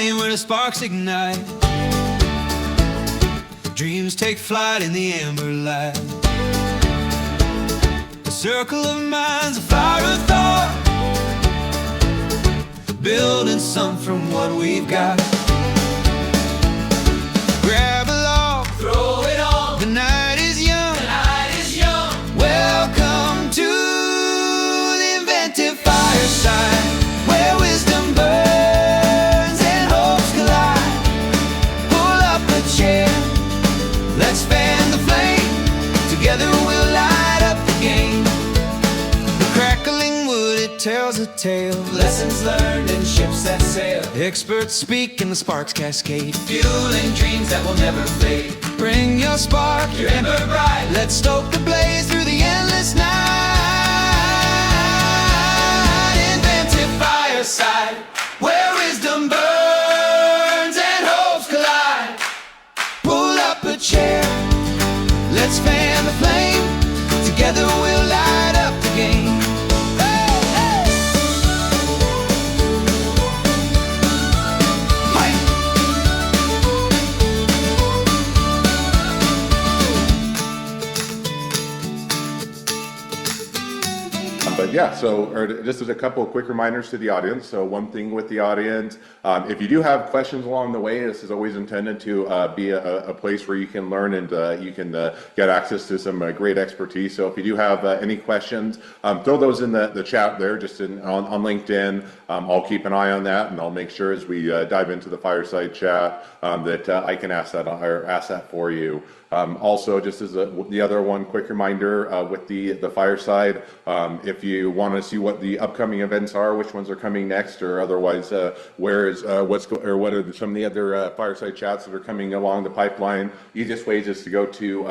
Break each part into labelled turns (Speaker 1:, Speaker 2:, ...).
Speaker 1: flame where the sparks ignite. Dreams take flight in the amber light. A circle of minds, a fire of thought, building some from what we've got. Grab a log, throw it on. The night is young. The night is young. Welcome to the Inventive Fireside, where wisdom burns and hopes collide. Pull up a chair, let's fan the flame. Together we'll light up the game. The crackling wood, it tells a tale. Lessons learned and ships that sail. Experts speak and the sparks cascade. Fueling dreams that will never fade. Bring your spark, your ember bright. Let's stoke the blaze through the endless night. Inventive Fireside, where wisdom burns and hopes collide. Pull up a chair, let's fan the flame. Together we'll light up the game. Hey, hey. Mike.
Speaker 2: But yeah, so just as a couple of quick reminders to the audience. So one thing with the audience, if you do have questions along the way, this is always intended to be a place where you can learn and you can get access to some great expertise. So if you do have any questions, throw those in the chat there, just on LinkedIn. I'll keep an eye on that, and I'll make sure as we dive into the fireside chat that I can ask that for you. Also, just as the other one quick reminder with the fireside, if you want to see what the upcoming events are, which ones are coming next, or otherwise what are some of the other fireside chats that are coming along the pipeline, easiest way is just to go to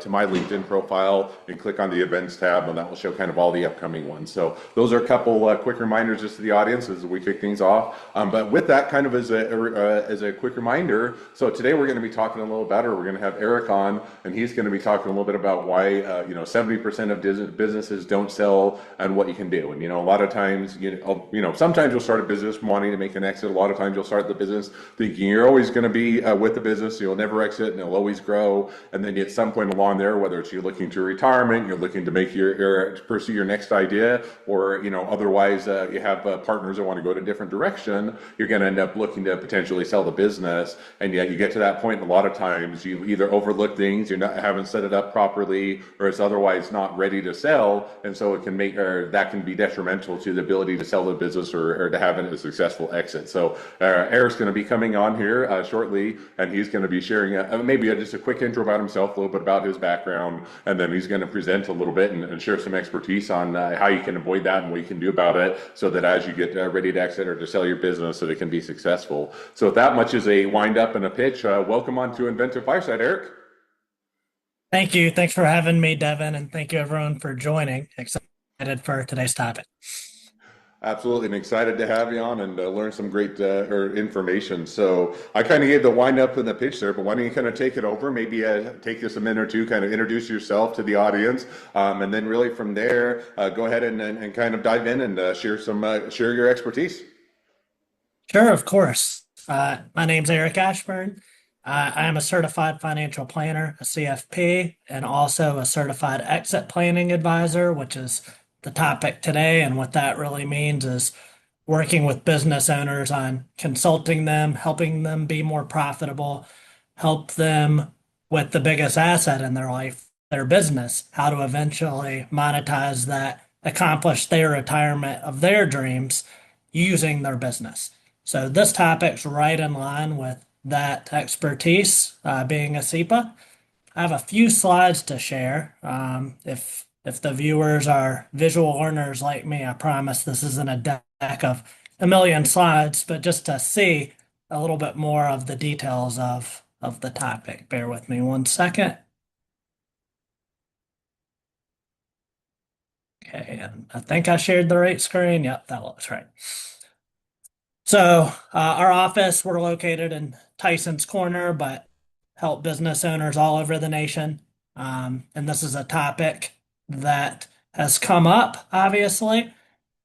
Speaker 2: my LinkedIn profile and click on the events tab, and that will show kind of all the upcoming ones. So those are a couple quick reminders just to the audience as we kick things off. But with that, kind of as a quick reminder, so today we're going to be talking a little better. We're going to have Eric on, and he's going to be talking a little bit about why 70% of businesses don't sell and what you can do. And a lot of times, sometimes you'll start a business wanting to make an exit. A lot of times you'll start the business thinking you're always going to be with the business, you'll never exit, and it'll always grow. And then at some point along there, whether it's you're looking to retirement, you're looking to make pursue your next idea, or otherwise you have partners that want to go to a different direction, you're going to end up looking to potentially sell the business. And yet you get to that point, and a lot of times you either overlook things, haven't set it up properly, or it's otherwise not ready to sell, and so it can that can be detrimental to the ability to sell the business or to have a successful exit. So Eric's going to be coming on here shortly, and he's going to be sharing maybe just a quick intro about himself, a little bit about his background, and then he's going to present a little bit and share some expertise on how you can avoid that and what you can do about it, so that as you get ready to exit or to sell your business, that it can be successful. So with that much as a wind up and a pitch, welcome on to Inventive Fireside, Eric.
Speaker 3: Thank you. Thanks for having me, Devin, and thank you everyone for joining. Excited for today's topic.
Speaker 2: Absolutely, and excited to have you on and learn some great information. So I kind of gave the wind up and the pitch there, but why don't you kind of take it over? Maybe take just a minute or two, kind of introduce yourself to the audience, and then really from there, go ahead and kind of dive in and share your expertise.
Speaker 3: Sure, of course. My name's Eric Ashburn. I am a certified financial planner, a CFP, and also a certified exit planning advisor, which is the topic today. And what that really means is working with business owners on consulting them, helping them be more profitable, help them with the biggest asset in their life, their business, how to eventually monetize that, accomplish their retirement of their dreams using their business. So this topic's right in line with that expertise, being a CEPA. I have a few slides to share. If the viewers are visual learners like me, I promise this isn't a deck of a million slides, but just to see a little bit more of the details of the topic. Bear with me one second. Okay, and I think I shared the right screen. Yep, that looks right. So our office, we're located in Tyson's Corner, but help business owners all over the nation. And this is a topic that has come up, obviously,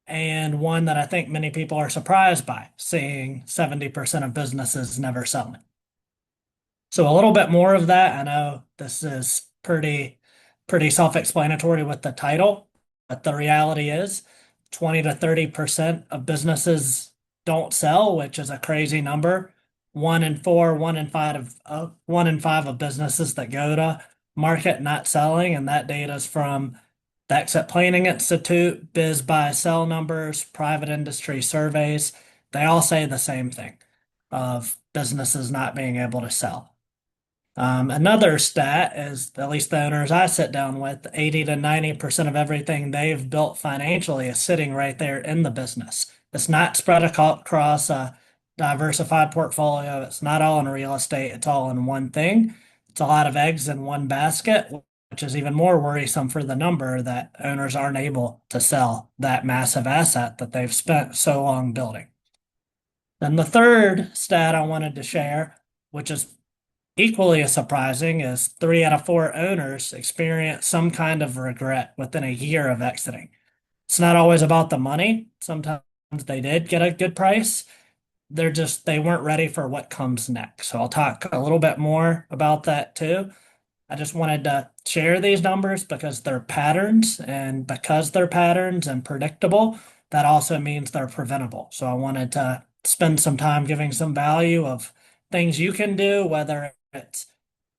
Speaker 3: and one that I think many people are surprised by, seeing 70% of businesses never selling. So a little bit more of that. I know this is pretty self-explanatory with the title, but the reality is 20 to 30% of businesses don't sell, which is a crazy number. One in four, one in five of businesses that go to market not selling, and that data is from the Exit Planning Institute, Biz Buy Sell numbers, private industry surveys. They all say the same thing of businesses not being able to sell. Another stat is, at least the owners I sit down with, 80 to 90% of everything they've built financially is sitting right there in the business. It's not spread across a diversified portfolio. It's not all in real estate. It's all in one thing. It's a lot of eggs in one basket, which is even more worrisome for the number that owners aren't able to sell that massive asset that they've spent so long building. Then the third stat I wanted to share, which is equally as surprising, is 3 out of 4 owners experience some kind of regret within a year of exiting. It's not always about the money. Sometimes they did get a good price. They weren't ready for what comes next. So I'll talk a little bit more about that too. I just wanted to share these numbers because they're patterns, and because they're patterns and predictable, that also means they're preventable. So I wanted to spend some time giving some value of things you can do, whether it's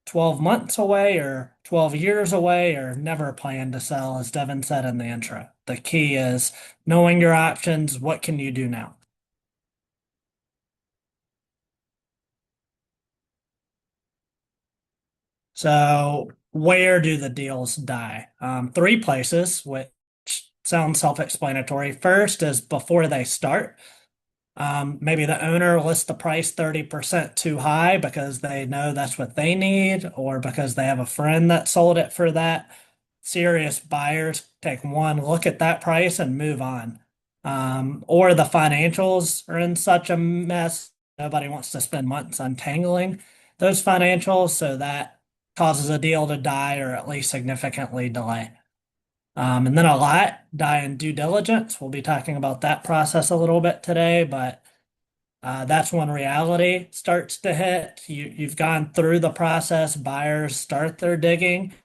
Speaker 3: 12 months away or 12 years away or never plan to sell, as Devin said in the intro. The key is knowing your options. What can you do now? So where do the deals die? 3 places, which sounds self-explanatory. First is before they start. Maybe the owner lists the price 30% too high because they know that's what they need, or because they have a friend that sold it for that. Serious buyers take one look at that price and move on. Or the financials are in such a mess, nobody wants to spend months untangling those financials, so that causes a deal to die or at least significantly delay. And then a lot die in due diligence. We'll be talking about that process a little bit today, but that's when reality starts to hit. You've gone through the process, buyers start their digging,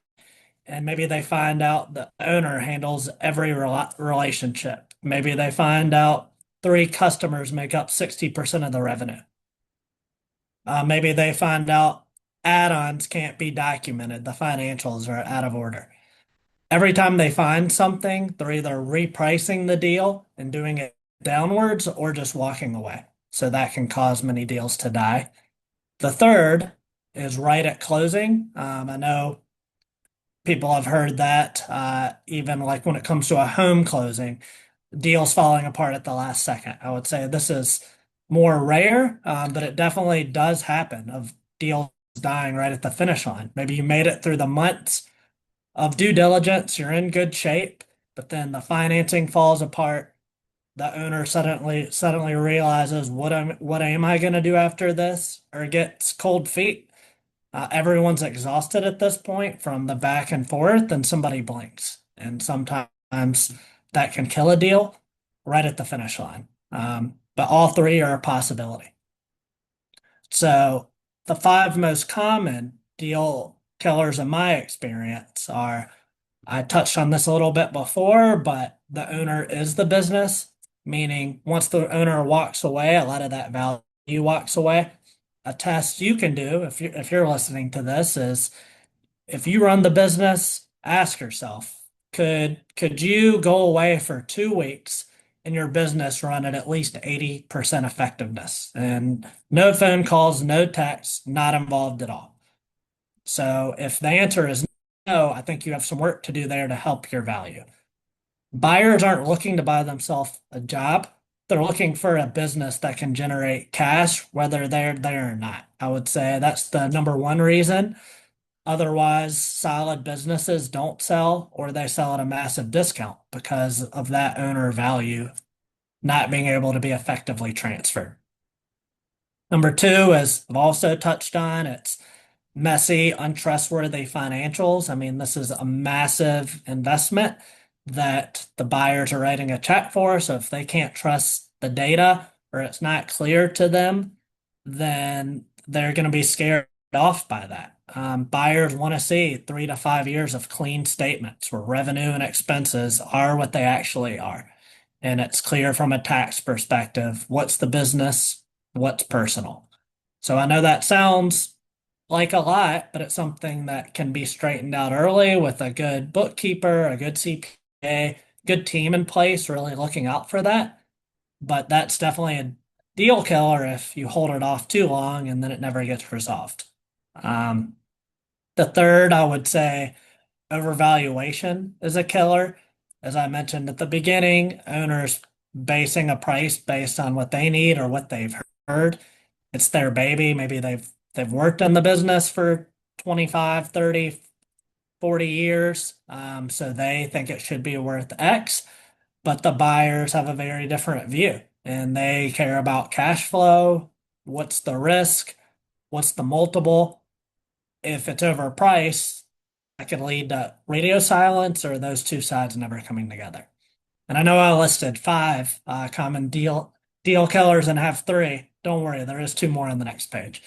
Speaker 3: and maybe they find out the owner handles every relationship. Maybe they find out 3 customers make up 60% of the revenue. Maybe they find out add-ons can't be documented. The financials are out of order. Every time they find something, they're either repricing the deal and doing it downwards or just walking away. So that can cause many deals to die. The third is right at closing. I know people have heard that, even like when it comes to a home closing, deals falling apart at the last second. I would say this is more rare, but it definitely does happen, of deals dying right at the finish line. Maybe you made it through the months of due diligence, you're in good shape, but then the financing falls apart. The owner suddenly realizes, what am I going to do after this, or gets cold feet. Everyone's exhausted at this point from the back and forth, and somebody blinks, and sometimes that can kill a deal right at the finish line. But all three are a possibility. So the 5 most common deal killers in my experience are, I touched on this a little bit before, but the owner is the business, meaning once the owner walks away, a lot of that value walks away. A test you can do if you're listening to this is, if you run the business, ask yourself, could you go away for 2 weeks and your business run at least 80% effectiveness, and no phone calls, no texts, not involved at all? So if the answer is no, I think you have some work to do there to help your value. Buyers aren't looking to buy themselves a job. They're looking for a business that can generate cash, whether they're there or not. I would say that's the number one reason. Otherwise, solid businesses don't sell, or they sell at a massive discount because of that owner value not being able to be effectively transferred. Number two, as I've also touched on, it's messy, untrustworthy financials. I mean, this is a massive investment. that the buyers are writing a check for. So if they can't trust the data or it's not clear to them, then they're going to be scared off by that. Buyers want to see 3 to 5 years of clean statements where revenue and expenses are what they actually are. And it's clear from a tax perspective what's the business, what's personal. So I know that sounds like a lot, but it's something that can be straightened out early with a good bookkeeper, a good CPA, good team in place, really looking out for that. But that's definitely a deal killer if you hold it off too long and then it never gets resolved. Um, the third, I would say, overvaluation is a killer. As I mentioned at the beginning, owners basing a price based on what they need or what they've heard. It's their baby. Maybe they've worked in the business for 25, 30, 40 years. So they think it should be worth X, but the buyers have a very different view and they care about cash flow. What's the risk? What's the multiple? If it's overpriced, that could lead to radio silence or those two sides never coming together. And I know I listed five common deal killers and have three. Don't worry, there is two more on the next page.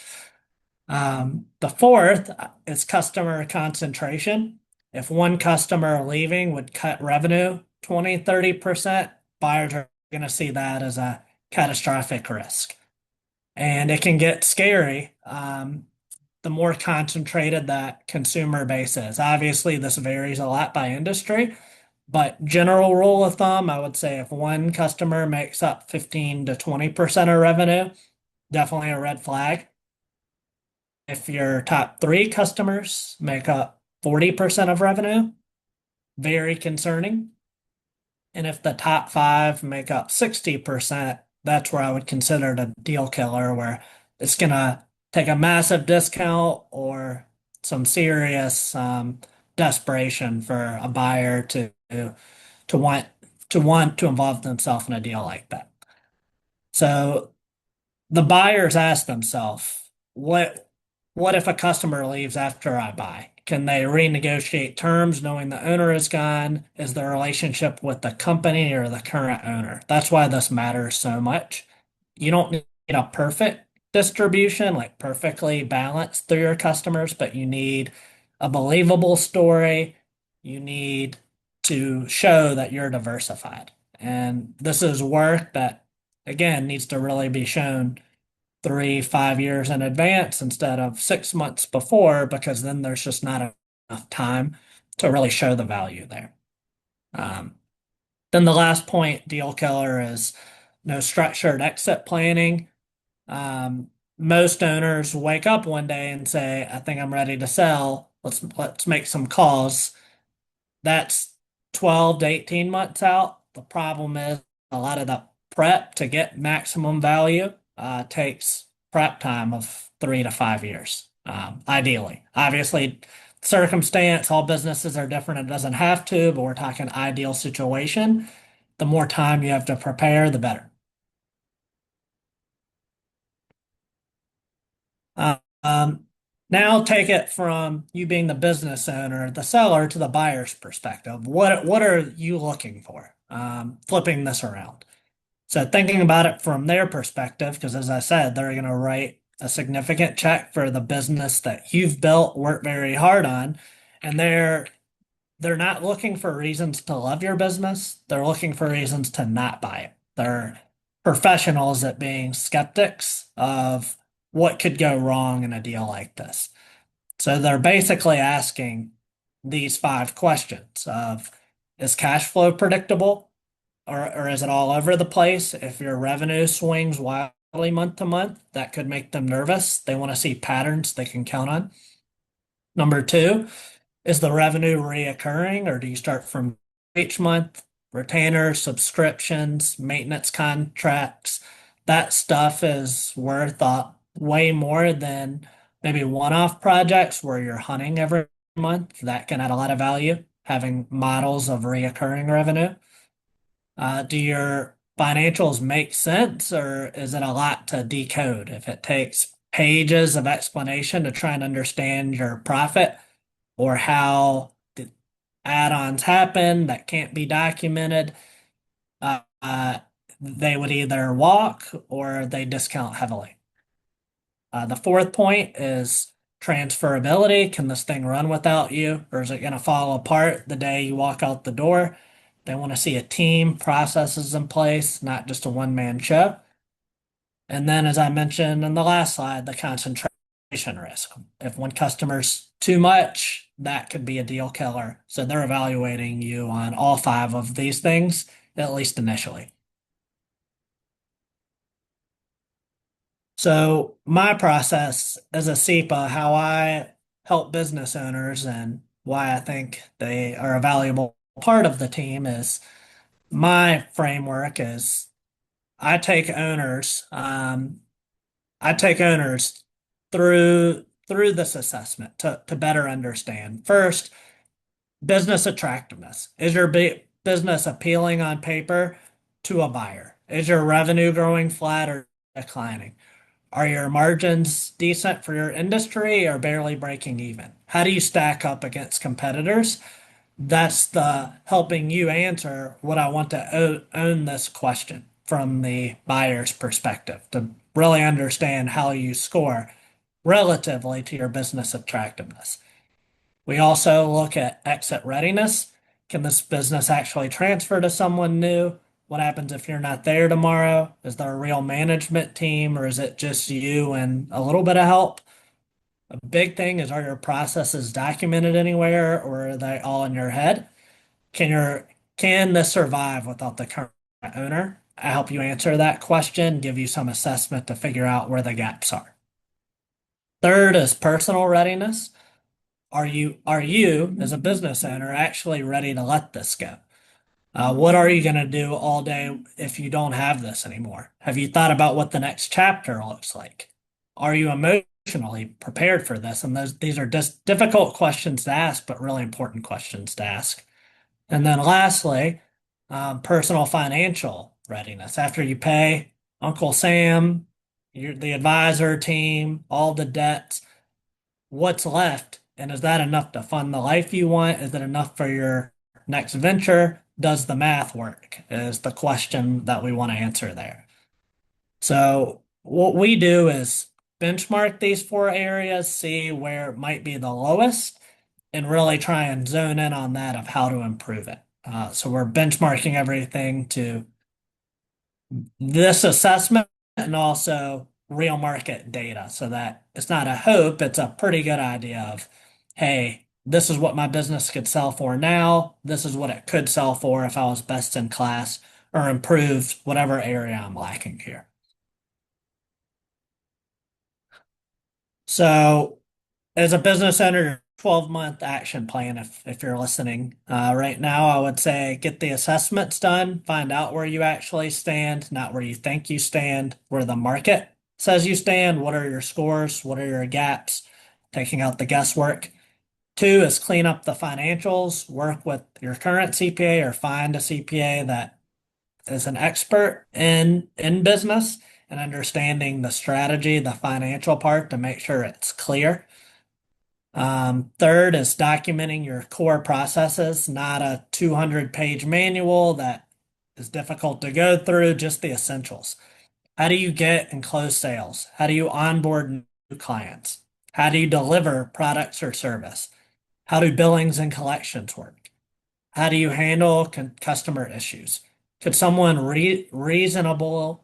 Speaker 3: The fourth is customer concentration. If one customer leaving would cut revenue 20, 30%, buyers are going to see that as a catastrophic risk. And it can get scary the more concentrated that consumer base is. Obviously, this varies a lot by industry, but general rule of thumb, I would say if one customer makes up 15 to 20% of revenue, definitely a red flag. If your top three customers make up 40% of revenue, very concerning. And if the top five make up 60%, that's where I would consider it a deal killer, where it's going to take a massive discount or some serious desperation for a buyer to want to involve themselves in a deal like that. So the buyers ask themselves, what if a customer leaves after I buy? Can they renegotiate terms knowing the owner is gone? Is the relationship with the company or the current owner? That's why this matters so much. You don't need a perfect distribution, like perfectly balanced through your customers, but you need a believable story. You need to show that you're diversified. And this is work that, again, needs to really be shown 3, 5 years in advance instead of 6 months before, because then there's just not enough time to really show the value there. Then the last point, deal killer, is no structured exit planning. Most owners wake up one day and say, "I think I'm ready to sell. Let's make some calls." That's 12 to 18 months out. The problem is a lot of the prep to get maximum value takes prep time of 3 to 5 years, ideally. Obviously, circumstance, all businesses are different. It doesn't have to, but we're talking ideal situation. The more time you have to prepare, the better. Um, Now take it from you being the business owner, the seller, to the buyer's perspective. What are you looking for? Flipping this around. So thinking about it from their perspective, because as I said, they're going to write a significant check for the business that you've built, worked very hard on, and they're not looking for reasons to love your business. They're looking for reasons to not buy it. They're professionals at being skeptics of what could go wrong in a deal like this. So they're basically asking these five questions of, is cash flow predictable? Or is it all over the place? If your revenue swings wildly month to month, that could make them nervous. They want to see patterns they can count on. Number two, is the revenue reoccurring, or do you start from each month? Retainers, subscriptions, maintenance contracts, that stuff is worth way more than maybe one-off projects where you're hunting every month. That can add a lot of value, having models of reoccurring revenue. Do your financials make sense, or is it a lot to decode? If it takes pages of explanation to try and understand your profit or how add-ons happen that can't be documented, uh, uh, they would either walk or they discount heavily. The fourth point is transferability. Can this thing run without you, or is it going to fall apart the day you walk out the door? They want to see a team, processes in place, not just a one-man show. And then, as I mentioned in the last slide, the concentration risk. If one customer's too much, that could be a deal killer. So they're evaluating you on all five of these things, at least initially. So my process as a CEPA, how I help business owners and why I think they are a valuable part of the team is my framework is I take owners, I take owners through this assessment to better understand. First, business attractiveness. Is your business appealing on paper to a buyer? Is your revenue growing flat or declining? Are your margins decent for your industry or barely breaking even? How do you stack up against competitors? That's the helping you answer what I want to own this question from the buyer's perspective to really understand how you score relatively to your business attractiveness. We also look at exit readiness. Can this business actually transfer to someone new? What happens if you're not there tomorrow? Is there a real management team or is it just you and a little bit of help? A big thing is, are your processes documented anywhere or are they all in your head? Can this survive without the current owner? I help you answer that question, give you some assessment to figure out where the gaps are. Third is personal readiness. Are you as a business owner actually ready to let this go? What are you going to do all day if you don't have this anymore? Have you thought about what the next chapter looks like? Are you emotionally prepared for this? And these are just difficult questions to ask, but really important questions to ask. And then lastly, personal financial readiness. After you pay Uncle Sam, the advisor team, all the debts, what's left? And is that enough to fund the life you want? Is it enough for your next venture? Does the math work? Is the question that we want to answer there. So what we do is benchmark these four areas, see where it might be the lowest, and really try and zone in on that of how to improve it. So we're benchmarking everything to this assessment and also real market data so that it's not a hope, it's a pretty good idea of, hey, this is what my business could sell for now. This is what it could sell for if I was best in class or improved whatever area I'm lacking here. So as a business owner, 12-month action plan, if you're listening right now, I would say get the assessments done, find out where you actually stand, not where you think you stand, where the market says you stand, what are your scores, what are your gaps, taking out the guesswork. Two is clean up the financials, work with your current CPA or find a CPA that is an expert in business and understanding the strategy, the financial part to make sure it's clear. Third is documenting your core processes, not a 200-page manual that is difficult to go through, just the essentials. How do you get and close sales? How do you onboard new clients? How do you deliver products or service? How do billings and collections work? How do you handle customer issues? Could someone reasonably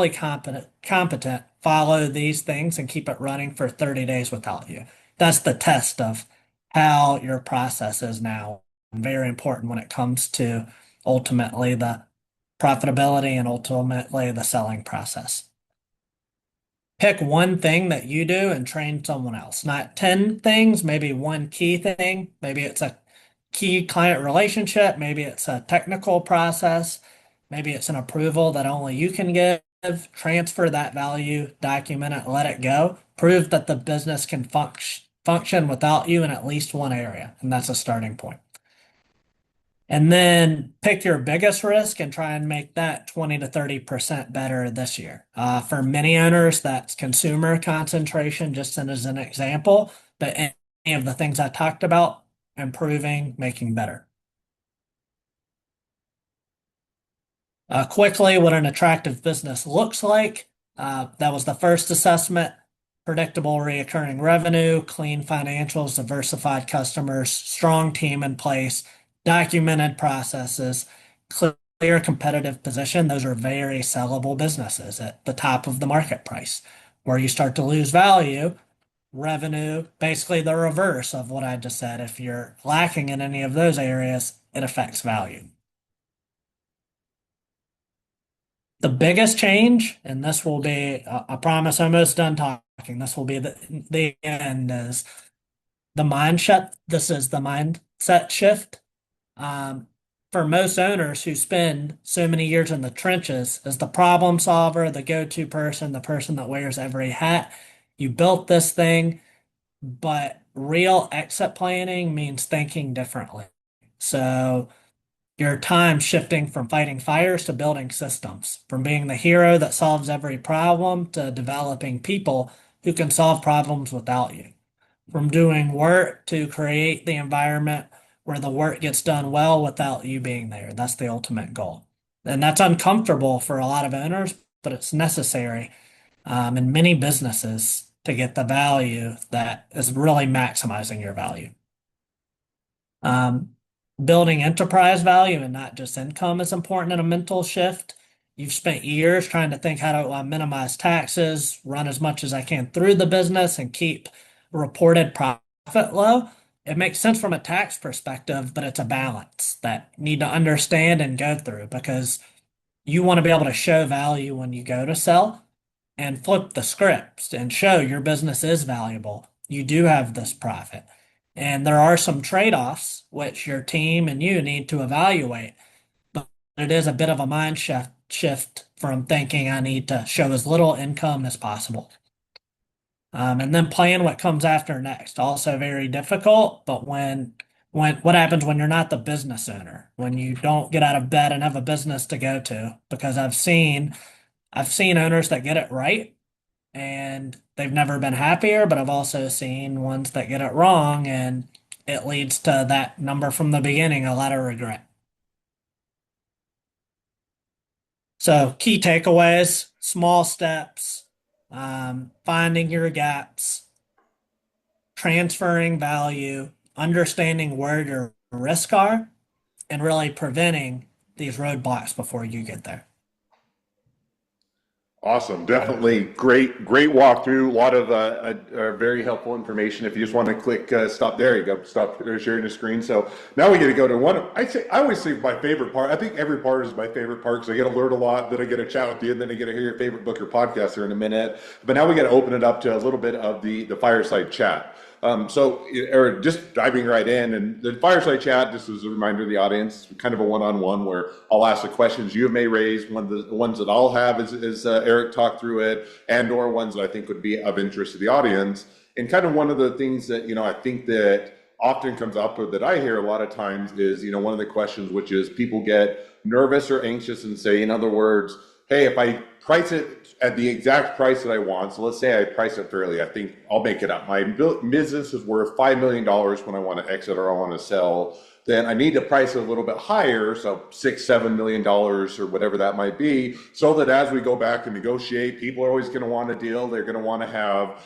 Speaker 3: competent follow these things and keep it running for 30 days without you? That's the test of how your process is now. Very important when it comes to ultimately the profitability and ultimately the selling process. Pick one thing that you do and train someone else, not 10 things, maybe one key thing. Maybe it's a key client relationship. Maybe it's a technical process. Maybe it's an approval that only you can give. Transfer that value, document it, let it go. Prove that the business can function without you in at least one area. And that's a starting point. And then pick your biggest risk and try and make that 20 to 30% better this year. For many owners, that's consumer concentration, just as an example. But any of the things I talked about improving, making better. Quickly, what an attractive business looks like. That was the first assessment. Predictable recurring revenue, clean financials, diversified customers, strong team in place, documented processes, clear competitive position. Those are very sellable businesses at the top of the market price. Where you start to lose value, revenue, basically the reverse of what I just said. If you're lacking in any of those areas, it affects value. The biggest change, and this will be, I promise, almost done talking. This will be the end, is the mindset. This is the mindset shift. Um, for most owners who spend so many years in the trenches as the problem solver, the go-to person, the person that wears every hat, you built this thing, but real exit planning means thinking differently. So your time shifting from fighting fires to building systems, from being the hero that solves every problem to developing people who can solve problems without you, from doing work to create the environment where the work gets done well without you being there. That's the ultimate goal. And that's uncomfortable for a lot of owners, but it's necessary in many businesses to get the value that is really maximizing your value. Um, Building enterprise value and not just income is important in a mental shift. You've spent years trying to think, how do I minimize taxes, run as much as I can through the business, and keep reported profit low. It makes sense from a tax perspective, but it's a balance that you need to understand and go through, because you want to be able to show value when you go to sell and flip the scripts and show your business is valuable. You do have this profit. And there are some trade-offs which your team and you need to evaluate. But it is a bit of a mind shift from thinking I need to show as little income as possible. And then plan what comes after next. Also very difficult, but when what happens when you're not the business owner, when you don't get out of bed and have a business to go to? Because I've seen owners that get it right and they've never been happier, but I've also seen ones that get it wrong and it leads to that number from the beginning, a lot of regret. So, key takeaways, small steps, finding your gaps, transferring value, understanding where your risks are, and really preventing these roadblocks before you get there.
Speaker 2: Awesome. Definitely great walkthrough. A lot of very helpful information. If you just want to click stop there, you go stop sharing the screen. So now we get to go to one. I always say my favorite part. I think every part is my favorite part because I get to learn a lot. Then I get to chat with you, and then I get to hear your favorite book or podcast here in a minute. But now we got to open it up to a little bit of the fireside chat. So, Eric, just diving right in, and the fireside chat, just as a reminder to the audience, kind of a one-on-one where I'll ask the questions you may raise. One of the ones that I'll have is Eric talk through it, and or ones that I think would be of interest to the audience. And kind of one of the things that, I think that often comes up or that I hear a lot of times is, one of the questions, which is people get nervous or anxious and say, in other words, hey, if I price it at the exact price that I want, so let's say I price it fairly, I think I'll make it up. My business is worth $5 million when I want to exit or I want to sell, then I need to price it a little bit higher, so $6-7 million or whatever that might be, so that as we go back and negotiate, people are always going to want a deal. They're going to want to have,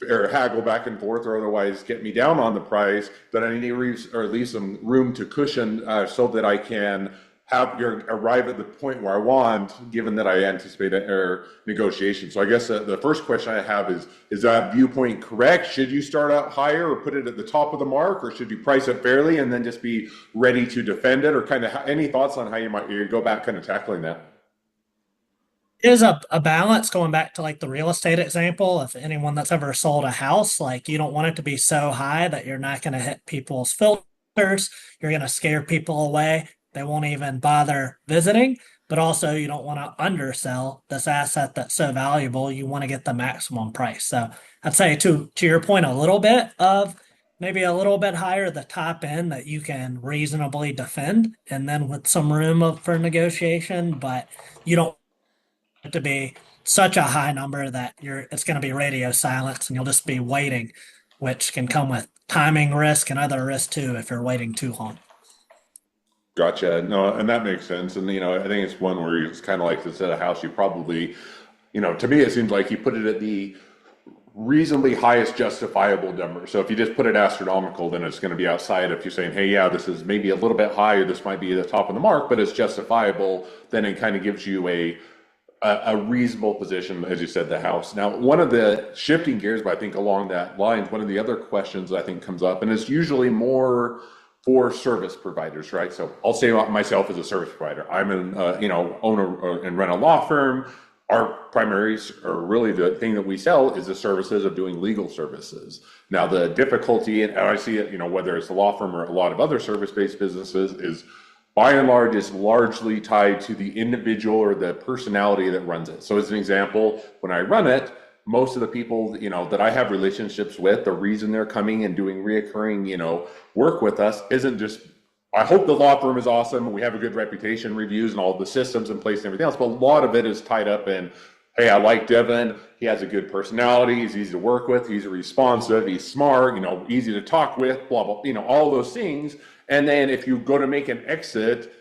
Speaker 2: or haggle back and forth, or otherwise get me down on the price. That I need to or leave some room to cushion so that I can arrive at the point where I want, given that I anticipate a negotiation. So I guess the first question I have is that viewpoint correct? Should you start out higher or put it at the top of the mark, or should you price it fairly and then just be ready to defend it? Or kind of any thoughts on how you might go back kind of tackling that?
Speaker 3: Is a balance, going back to like the real estate example. If anyone that's ever sold a house, like, you don't want it to be so high that you're not going to hit people's filters, you're going to scare people away, they won't even bother visiting. But also, you don't want to undersell this asset that's so valuable. You want to get the maximum price. So I'd say, to your point, a little bit of maybe a little bit higher the top end that you can reasonably defend, and then with some room for negotiation. But you don't want it to be such a high number that it's going to be radio silence and you'll just be waiting which can come with timing risk and other risks too if you're waiting too long.
Speaker 2: Gotcha. No, and that makes sense. And, I think it's one where it's kind of like to set a house, you probably, to me, it seems like you put it at the reasonably highest justifiable number. So if you just put it astronomical, then it's going to be outside. If you're saying, hey, yeah, this is maybe a little bit high, or this might be the top of the mark, but it's justifiable, then it kind of gives you a reasonable position, as you said, the house. Now, one of the shifting gears, but I think along that lines, one of the other questions I think comes up, and it's usually more for service providers, right? So I'll say myself as a service provider. I'm an owner and run a law firm. Our primaries, or really the thing that we sell, is the services of doing legal services. Now, the difficulty, and I see it, whether it's a law firm or a lot of other service-based businesses, is by and large is largely tied to the individual or the personality that runs it. So as an example, when I run it, most of the people, that I have relationships with, the reason they're coming and doing reoccurring, work with us isn't just, I hope the law firm is awesome and we have a good reputation, reviews and all the systems in place and everything else, but a lot of it is tied up in, hey, I like Devin, he has a good personality, he's easy to work with, he's responsive, he's smart, easy to talk with, blah, blah, all those things. And then if you go to make an exit,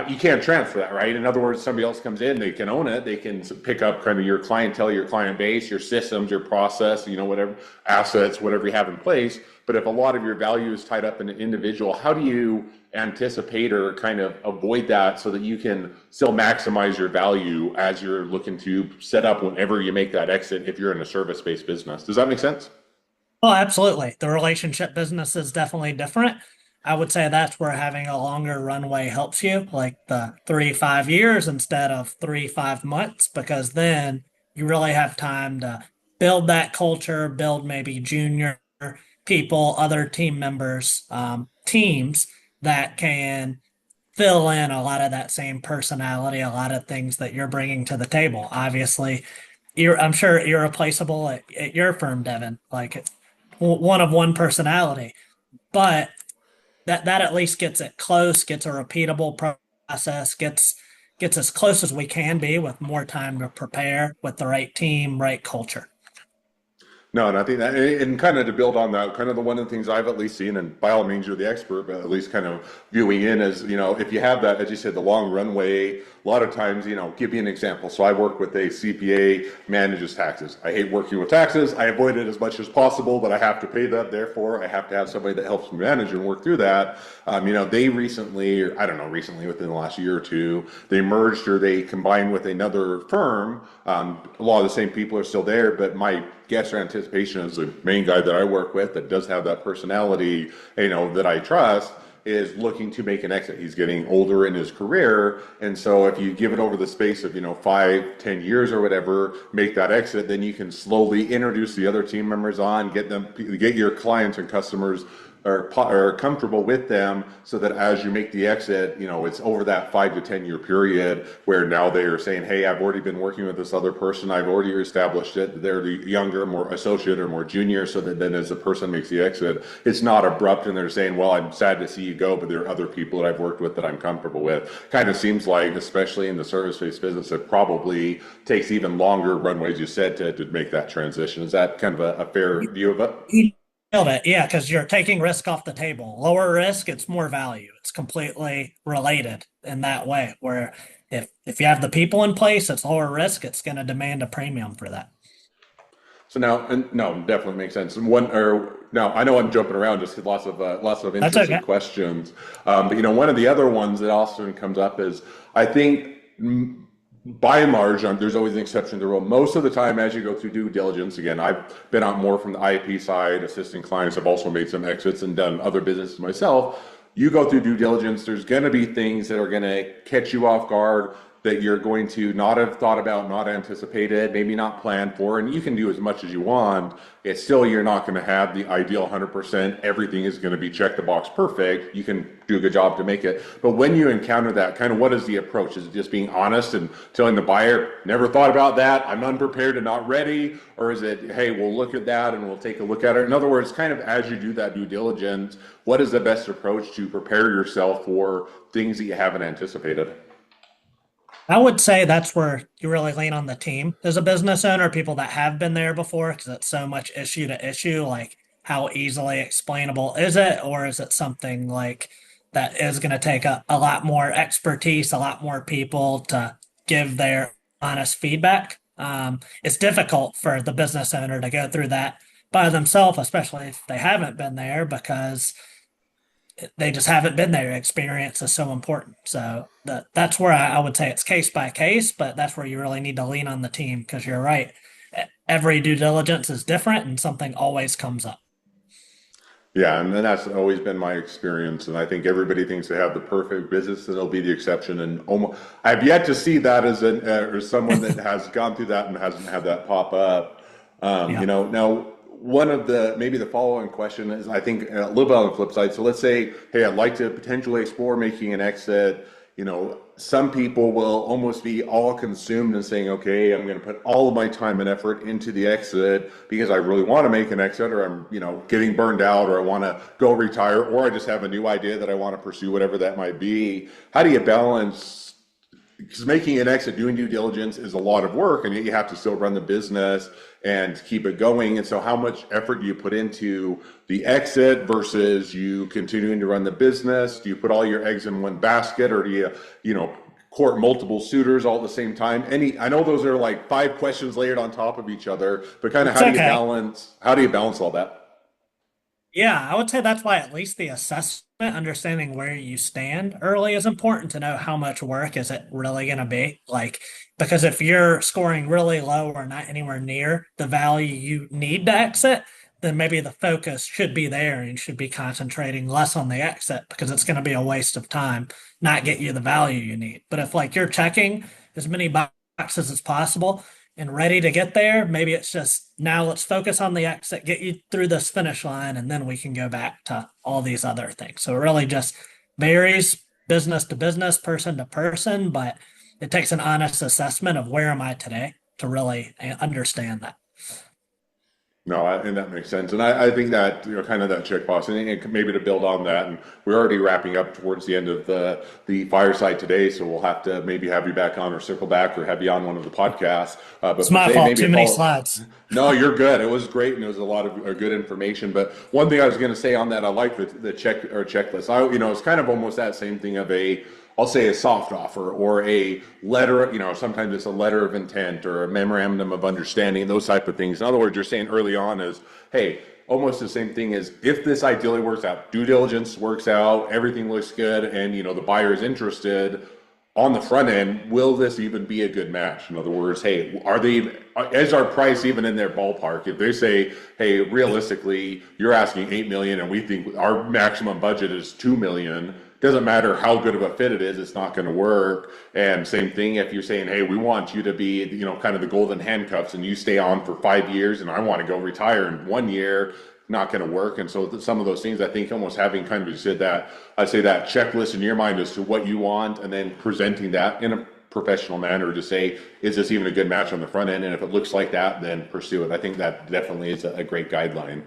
Speaker 2: you can't transfer that, right? In other words, somebody else comes in, they can own it, they can pick up kind of your clientele, your client base, your systems, your process, whatever, assets, whatever you have in place. But if a lot of your value is tied up in an individual, how do you anticipate or kind of avoid that so that you can still maximize your value as you're looking to set up whenever you make that exit if you're in a service-based business? Does that make sense?
Speaker 3: Oh, absolutely. The relationship business is definitely different. I would say that's where having a longer runway helps you, like the 3 to 5 years instead of 3 to 5 months, because then you really have time to build that culture, build maybe junior people, other team members, teams that can fill in a lot of that same personality, a lot of things that you're bringing to the table. Obviously, I'm sure irreplaceable at your firm, Devin, like one of one personality, but that at least gets it close, gets a repeatable process, gets as close as we can be with more time to prepare with the right team, right culture.
Speaker 2: No, and I think that, and kind of to build on that, kind of the one of the things I've at least seen, and by all means you're the expert, but at least kind of viewing in is, if you have that, as you said, the long runway, a lot of times, give you an example. So I work with a CPA, manages taxes. I hate working with taxes. I avoid it as much as possible, but I have to pay that. Therefore, I have to have somebody that helps me manage and work through that. They recently, or I don't know, recently within the last year or two, they merged or they combined with another firm. A lot of the same people are still there, but my guess or anticipation is the main guy that I work with that does have that personality, that I trust, is looking to make an exit. He's getting older in his career. And so if you give it over the space of, 5-10 years or whatever, make that exit, then you can slowly introduce the other team members on, get your clients and customers are comfortable with them so that as you make the exit, it's over that 5 to 10 year period where now they are saying, hey, I've already been working with this other person. I've already established it. They're the younger, more associate or more junior. So that then as the person makes the exit, it's not abrupt and they're saying, well, I'm sad to see you go, but there are other people that I've worked with that I'm comfortable with. Kind of seems like, especially in the service-based business, it probably takes even longer runways, you said, to make that transition. Is that kind of a fair view of it?
Speaker 3: Nailed it. Yeah, because you're taking risk off the table. Lower risk, it's more value. It's completely related in that way, where if you have the people in place, it's lower risk, it's going to demand a premium for that.
Speaker 2: So now, and no, definitely makes sense. And now I know I'm jumping around just lots of interesting
Speaker 3: okay.
Speaker 2: questions. But one of the other ones that also comes up is I think by and large, there's always an exception to the rule. Most of the time, as you go through due diligence, again, I've been out more from the IP side, assisting clients. I've also made some exits and done other businesses myself. You go through due diligence, there's going to be things that are going to catch you off guard that you're going to not have thought about, not anticipated, maybe not planned for, and you can do as much as you want. It's still, you're not going to have the ideal 100%. Everything is going to be check the box perfect. You can do a good job to make it. But when you encounter that, kind of what is the approach? Is it just being honest and telling the buyer, never thought about that, I'm unprepared and not ready? Or is it, hey, we'll look at that and we'll take a look at it? In other words, kind of as you do that due diligence, what is the best approach to prepare yourself for things that you haven't anticipated?
Speaker 3: I would say that's where you really lean on the team as a business owner, people that have been there before, because it's so much issue to issue. Like, how easily explainable is it, or is it something like that is going to take a lot more expertise, a lot more people to give their honest feedback? It's difficult for the business owner to go through that by themselves, especially if they haven't been there, because they just haven't been there. Experience is so important. So that's where I would say it's case by case, but that's where you really need to lean on the team because you're right. Every due diligence is different and something always comes up.
Speaker 2: Yeah, and that's always been my experience. And I think everybody thinks they have the perfect business, and it'll be the exception. And almost, I've yet to see that as or someone that has gone through that and hasn't had that pop up.
Speaker 3: Yeah.
Speaker 2: Now one of the maybe the following question is, I think a little bit on the flip side. So let's say, hey, I'd like to potentially explore making an exit. Some people will almost be all consumed in saying, okay, I'm going to put all of my time and effort into the exit because I really want to make an exit, or I'm, getting burned out, or I want to go retire, or I just have a new idea that I want to pursue, whatever that might be. How do you balance? Because making an exit, doing due diligence is a lot of work, and yet you have to still run the business and keep it going. And so how much effort do you put into the exit versus you continuing to run the business? Do you put all your eggs in one basket, or do you court multiple suitors all at the same time? I know those are like 5 questions layered on top of each other, but kind of
Speaker 3: It's okay.
Speaker 2: how do you balance all that?
Speaker 3: Yeah, I would say that's why at least the assessment, understanding where you stand early is important to know how much work is it really going to be. Like, because if you're scoring really low or not anywhere near the value you need to exit, then maybe the focus should be there and you should be concentrating less on the exit because it's going to be a waste of time, not get you the value you need. But if like you're checking as many boxes as possible, and ready to get there. Maybe it's just now let's focus on the exit, get you through this finish line, and then we can go back to all these other things. So it really just varies business to business, person to person, but it takes an honest assessment of where am I today to really understand that.
Speaker 2: No, and that makes sense. And I think that, kind of that checkbox, and maybe to build on that, and we're already wrapping up towards the end of the fireside today, so we'll have to maybe have you back on or circle back or have you on one of the podcasts. But
Speaker 3: It's
Speaker 2: for
Speaker 3: my
Speaker 2: today,
Speaker 3: fault.
Speaker 2: maybe
Speaker 3: Too
Speaker 2: a
Speaker 3: many
Speaker 2: follow.
Speaker 3: slides.
Speaker 2: No, you're good. It was great, and it was a lot of good information. But one thing I was going to say on that, I like the checklist. It's kind of almost that same thing of I'll say a soft offer or a letter, sometimes it's a letter of intent or a memorandum of understanding, those type of things. In other words, you're saying early on is, hey, almost the same thing as if this ideally works out, due diligence works out, everything looks good, and the buyer is interested on the front end, will this even be a good match? In other words, hey, is our price even in their ballpark? If they say, hey, realistically, you're asking 8 million and we think our maximum budget is 2 million, doesn't matter how good of a fit it is, it's not going to work. And same thing if you're saying, hey, we want you to be, kind of the golden handcuffs and you stay on for 5 years and I want to go retire in 1 year, not going to work. And so some of those things, I think almost having kind of, you said that, I'd say that checklist in your mind as to what you want and then presenting that in a professional manner to say, is this even a good match on the front end? And if it looks like that, then pursue it. I think that definitely is a great guideline.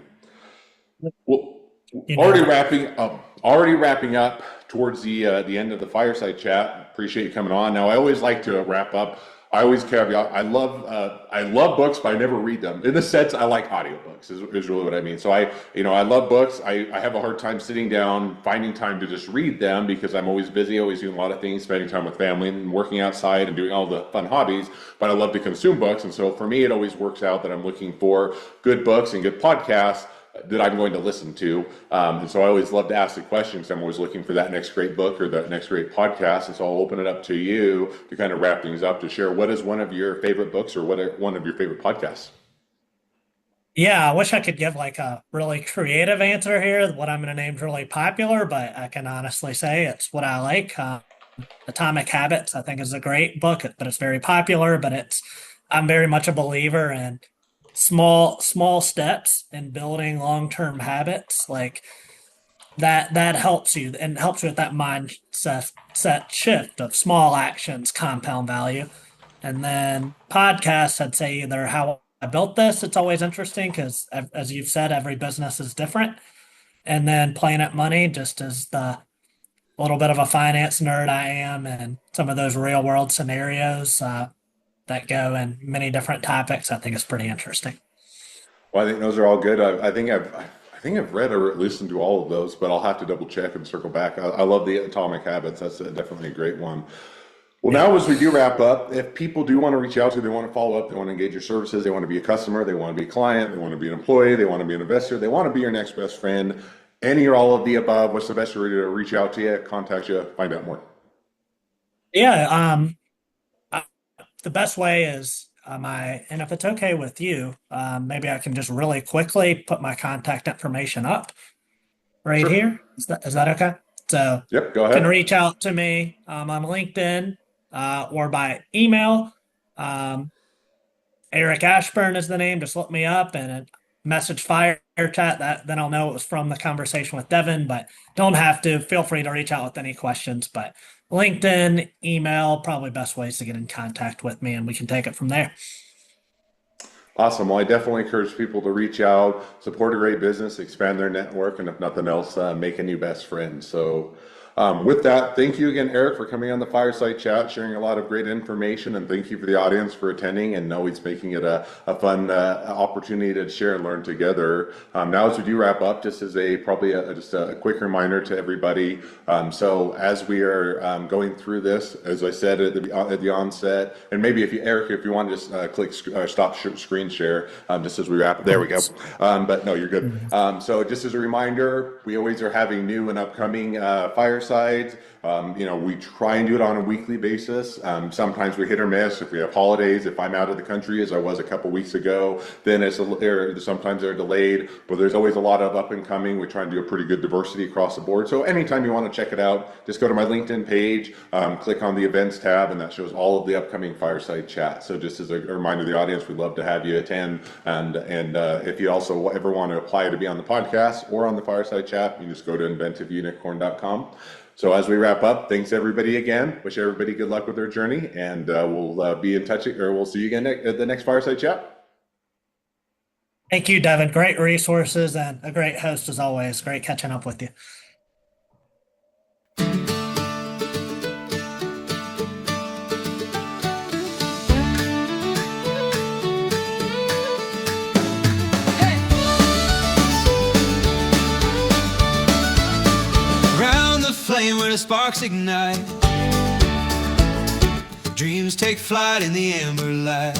Speaker 2: Well,
Speaker 3: You nailed it.
Speaker 2: already wrapping up towards the end of the fireside chat. Appreciate you coming on. Now, I always like to wrap up. I always caveat. I love books, but I never read them. In the sense, I like audiobooks. Is really what I mean. So I love books. I have a hard time sitting down, finding time to just read them because I'm always busy, always doing a lot of things, spending time with family and working outside and doing all the fun hobbies. But I love to consume books, and so for me, it always works out that I'm looking for good books and good podcasts that I'm going to listen to. And so I always love to ask the questions. I'm always looking for that next great book or that next great podcast. And so I'll open it up to you to kind of wrap things up, to share what is one of your favorite books or what are one of your favorite podcasts.
Speaker 3: Yeah, I wish I could give like a really creative answer here. What I'm going to name is really popular, but I can honestly say it's what I like. Atomic Habits, I think, is a great book, but it's very popular. But I'm very much a believer in small steps in building long-term habits like that helps you and helps with that mindset shift of small actions compound value. And then podcasts, I'd say either how I built this, it's always interesting because as you've said, every business is different. And then Planet Money, just as the little bit of a finance nerd I am, and some of those real world scenarios that go in many different topics, I think is pretty interesting.
Speaker 2: Well, I think those are all good. I think think I've read or listened to all of those, but I'll have to double check and circle back. I love the Atomic Habits. That's definitely a great one. Well, now as we do wrap up, if people do want to reach out to you, they want to follow up, they want to engage your services, they want to be a customer, they want to be a client, they want to be an employee, they want to be an investor, they want to be your next best friend, any or all of the above, what's the best way to reach out to you, contact you, find out more?
Speaker 3: Yeah, the best way is and if it's okay with you, maybe I can just really quickly put my contact information up right
Speaker 2: Sure.
Speaker 3: here. Is that okay? So
Speaker 2: Yep, go
Speaker 3: you can
Speaker 2: ahead.
Speaker 3: reach out to me on LinkedIn or by email. Eric Ashburn is the name. Just look me up and message fire chat. Then I'll know it was from the conversation with Devin. But don't have to. Feel free to reach out with any questions. But LinkedIn, email, probably best ways to get in contact with me, and we can take it from there.
Speaker 2: Awesome. Well, I definitely encourage people to reach out, support a great business, expand their network, and if nothing else, make a new best friend. So with that, thank you again, Eric, for coming on the Fireside Chat, sharing a lot of great information, and thank you for the audience for attending and always making it a fun opportunity to share and learn together. Now, as we do wrap up, just as just a quick reminder to everybody. So as we are going through this, as I said at the onset, and maybe Eric, if you want to just click stop screen share, just as we wrap, there we go. But no, you're good. So just as a reminder, we always are having new and upcoming firesides. We try and do it on a weekly basis. Sometimes we hit or miss. If we have holidays, if I'm out of the country, as I was a couple weeks ago, then sometimes they're delayed, but there's always a lot of up and coming. We try and do a pretty good diversity across the board. So anytime you want to check it out, just go to my LinkedIn page, click on the events tab, and that shows all of the upcoming Fireside Chat. So just as a reminder to the audience, we'd love to have you attend. And if you also ever want to apply to be on the podcast or on the Fireside Chat, you just go to inventiveunicorn.com. So as we wrap up, thanks everybody again. Wish everybody good luck with their journey, and we'll be in touch, or we'll see you again at the next Fireside Chat.
Speaker 3: Thank you, Devin. Great resources and a great host as always. Great catching up with you.
Speaker 1: Where the sparks ignite, dreams take flight in the amber light.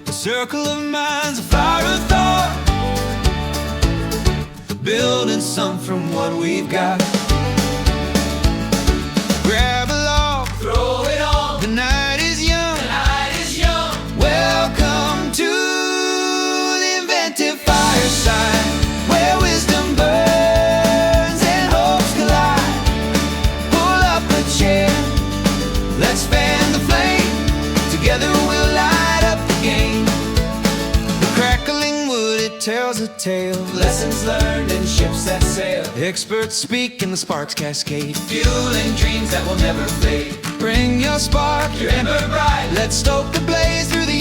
Speaker 1: A circle of minds, a fire of thought, building some from what we've got. Grab a log, throw it on. The night is young. The night is young. Welcome to the Inventive Fireside, where wisdom burns. Let's fan the flame, together we'll light up the game. The crackling wood, it tells a tale, lessons learned and ships that sail. Experts speak and the sparks cascade, fueling dreams that will never fade. Bring your spark, your ember bright, let's stoke the blaze through the